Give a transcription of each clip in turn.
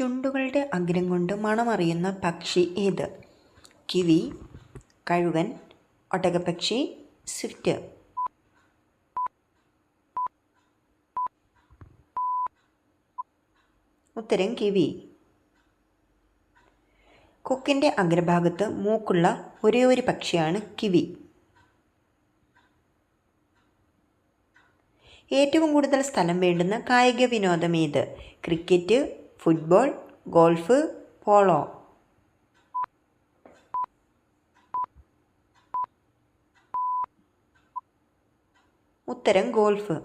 ചുണ്ടുകളുടെ അഗ്രം കൊണ്ട് മണമറിയുന്ന പക്ഷി ഏത്? കിവി, കഴുകൻ, ഒട്ടകപ്പക്ഷി, സ്വിഫ്റ്റ്. ഉത്തരം കിവി. കൊക്കിൻ്റെ അഗ്രഭാഗത്ത് മൂക്കുള്ള ഒരേയൊരു പക്ഷിയാണ് കിവി. ഏറ്റവും കൂടുതൽ സ്ഥലം വേണ്ടുന്ന കായിക വിനോദം ഏത്? Cricket, football, golf, polo. ഉത്തരം ഗോൾഫ്.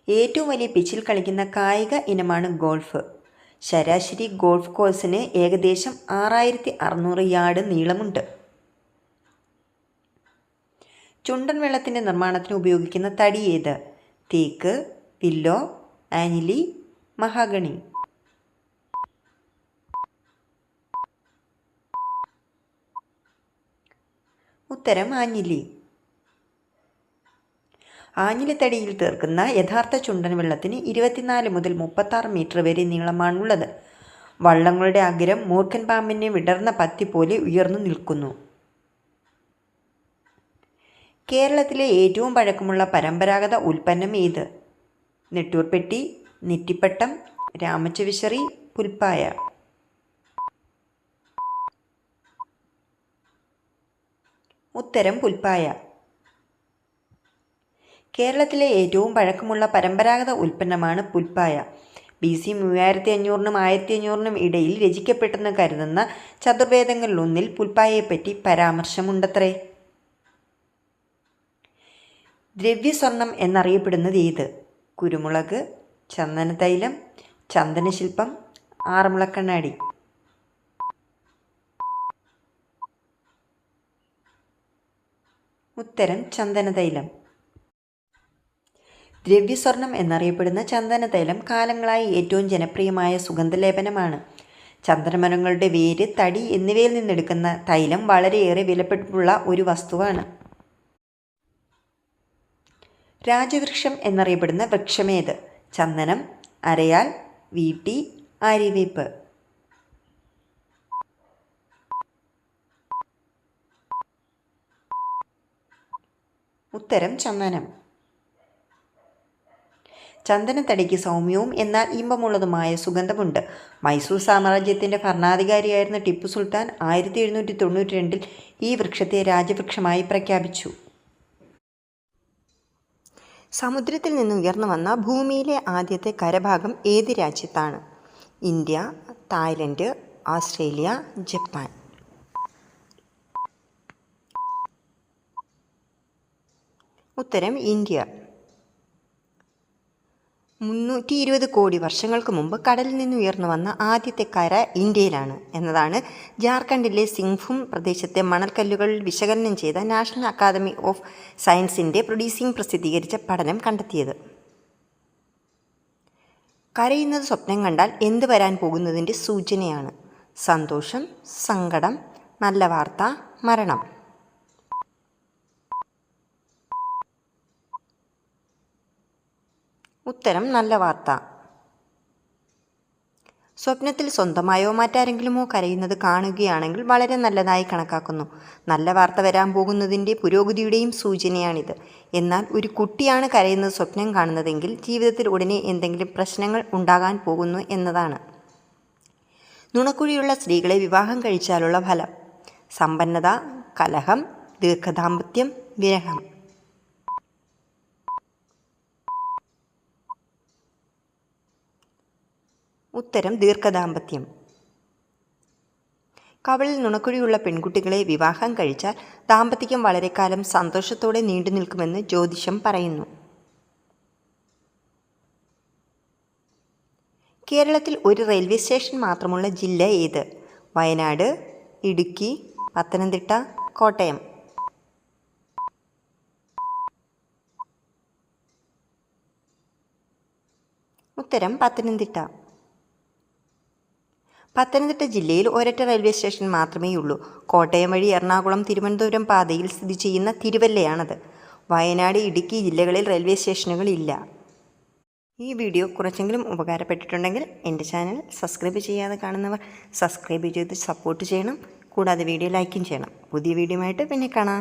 ഏറ്റവും വലിയ പിച്ചിൽ കളിക്കുന്ന കായിക ഇനമാണ് ഗോൾഫ്. ശരാശരി ഗോൾഫ് കോഴ്സിന് ഏകദേശം 6600 യാർഡ് നീളമുണ്ട്. ചുണ്ടൻ വെള്ളത്തിൻ്റെ നിർമ്മാണത്തിന് ഉപയോഗിക്കുന്ന തടി ഏത്? തേക്ക്, വില്ലോ, ആഞ്ഞിലി, മഹാഗണി. ഉത്തരം ആഞ്ഞിലി. ആഞ്ഞിലിത്തടിയിൽ തീർക്കുന്ന യഥാർത്ഥ ചുണ്ടൻ വെള്ളത്തിന് 24 മുതൽ 36 മീറ്റർ വരെ നീളമാണുള്ളത്. വള്ളങ്ങളുടെ അഗ്രം മൂർഖൻ പാമ്പിൻ്റെ വിടർന്ന പത്തി പോലെ ഉയർന്നു നിൽക്കുന്നു. കേരളത്തിലെ ഏറ്റവും പഴക്കമുള്ള പരമ്പരാഗത ഉൽപ്പന്നം ഏത്? നെട്ടൂർപ്പെട്ടി, നെറ്റിപ്പട്ടം, രാമച്ചവിശറി, പുൽപ്പായ. ഉത്തരം പുൽപ്പായ. കേരളത്തിലെ ഏറ്റവും പഴക്കമുള്ള പരമ്പരാഗത ഉൽപ്പന്നമാണ് പുൽപ്പായ. BC 3500-നും 1500-നും ഇടയിൽ രചിക്കപ്പെട്ടെന്ന് കരുതുന്ന ചതുർവേദങ്ങളിലൊന്നിൽ പുൽപ്പായയെപ്പറ്റി പരാമർശമുണ്ടത്രേ. ദ്രവ്യസ്വർണം എന്നറിയപ്പെടുന്നത് ഏത്? കുരുമുളക്, ചന്ദനതൈലം, ചന്ദനശില്പം, ആറന്മുളക്കണ്ണാടി. ഉത്തരം ചന്ദനതൈലം. ദ്രവ്യസ്വർണം എന്നറിയപ്പെടുന്ന ചന്ദനതൈലം കാലങ്ങളായി ഏറ്റവും ജനപ്രിയമായ സുഗന്ധലേപനമാണ്. ചന്ദനമരങ്ങളുടെ വേര്, തടി എന്നിവയിൽ നിന്നെടുക്കുന്ന തൈലം വളരെയേറെ വിലപിടിപ്പുള്ള ഒരു വസ്തുവാണ്. രാജവൃക്ഷം എന്നറിയപ്പെടുന്ന വൃക്ഷമേത്? ചന്ദനം, അരയാൽ, വീട്ടി, ആര്യവേപ്പ്. ഉത്തരം ചന്ദനം. ചന്ദനത്തടിക്ക് സൗമ്യവും എന്നാൽ ഇമ്പമുള്ളതുമായ സുഗന്ധമുണ്ട്. മൈസൂർ സാമ്രാജ്യത്തിൻ്റെ ഭരണാധികാരിയായിരുന്ന ടിപ്പു സുൽത്താൻ 1792 ഈ വൃക്ഷത്തെ രാജവൃക്ഷമായി പ്രഖ്യാപിച്ചു. സമുദ്രത്തിൽ നിന്ന് ഉയർന്നു വന്ന ഭൂമിയിലെ ആദ്യത്തെ കരഭാഗം ഏത് രാജ്യത്താണ്? India, Thailand, Australia, Japan. ഉത്തരം ഇന്ത്യ. 320 കോടി വർഷങ്ങൾക്ക് മുമ്പ് കടലിൽ നിന്ന് ഉയർന്നു വന്ന ആദ്യത്തെ കര ഇന്ത്യയിലാണ് എന്നതാണ് ജാർഖണ്ഡിലെ സിംഗ്ഭൂം പ്രദേശത്തെ മണൽക്കല്ലുകൾ വിശകലനം ചെയ്ത നാഷണൽ അക്കാദമി ഓഫ് സയൻസിൻ്റെ പ്രൊഡ്യൂസിംഗ് പ്രസിദ്ധീകരിച്ച പഠനം കണ്ടെത്തിയത്. കരയുന്നത് സ്വപ്നം കണ്ടാൽ എന്ത് വരാൻ പോകുന്നതിൻ്റെ സൂചനയാണ്? സന്തോഷം, സങ്കടം, നല്ല വാർത്ത, മരണം. ഉത്തരം നല്ല വാർത്ത. സ്വപ്നത്തിൽ സ്വന്തമായോ മറ്റാരെങ്കിലുമോ കരയുന്നത് കാണുകയാണെങ്കിൽ വളരെ നല്ലതായി കണക്കാക്കുന്നു. നല്ല വാർത്ത വരാൻ പോകുന്നതിൻ്റെ പുരോഗതിയുടെയും സൂചനയാണിത്. എന്നാൽ ഒരു കുട്ടിയാണ് കരയുന്നത് സ്വപ്നം കാണുന്നതെങ്കിൽ ജീവിതത്തിൽ ഉടനെ എന്തെങ്കിലും പ്രശ്നങ്ങൾ ഉണ്ടാകാൻ പോകുന്നു എന്നതാണ്. നുണക്കുഴിയുള്ള സ്ത്രീകളെ വിവാഹം കഴിച്ചാലുള്ള ഫലം: സമ്പന്നത, കലഹം, ദീർഘദാമ്പത്യം, വിരഹം. ഉത്തരം ദീർഘദാമ്പത്യം. കവളിൽ നുണക്കുഴിയുള്ള പെൺകുട്ടികളെ വിവാഹം കഴിച്ചാൽ ദാമ്പത്യം വളരെ കാലം സന്തോഷത്തോടെ നീണ്ടു നിൽക്കുമെന്ന് ജ്യോതിഷം പറയുന്നു. കേരളത്തിൽ ഒരു റെയിൽവേ സ്റ്റേഷൻ മാത്രമുള്ള ജില്ല ഏത്? വയനാട്, ഇടുക്കി, പത്തനംതിട്ട, കോട്ടയം. ഉത്തരം പത്തനംതിട്ട. പത്തനംതിട്ട ജില്ലയിൽ ഒരൊറ്റ റെയിൽവേ സ്റ്റേഷൻ മാത്രമേയുള്ളൂ. കോട്ടയം വഴി എറണാകുളം തിരുവനന്തപുരം പാതയിൽ സ്ഥിതി ചെയ്യുന്ന തിരുവല്ലയാണത്. വയനാട്, ഇടുക്കി ജില്ലകളിൽ റെയിൽവേ സ്റ്റേഷനുകളില്ല. ഈ വീഡിയോ കുറച്ചെങ്കിലും ഉപകാരപ്പെട്ടിട്ടുണ്ടെങ്കിൽ എൻ്റെ ചാനൽ സബ്സ്ക്രൈബ് ചെയ്യാതെ കാണുന്നവർ സബ്സ്ക്രൈബ് ചെയ്ത് സപ്പോർട്ട് ചെയ്യണം. കൂടാതെ വീഡിയോ ലൈക്കും ചെയ്യണം. പുതിയ വീഡിയോ ആയിട്ട് പിന്നെ കാണാം.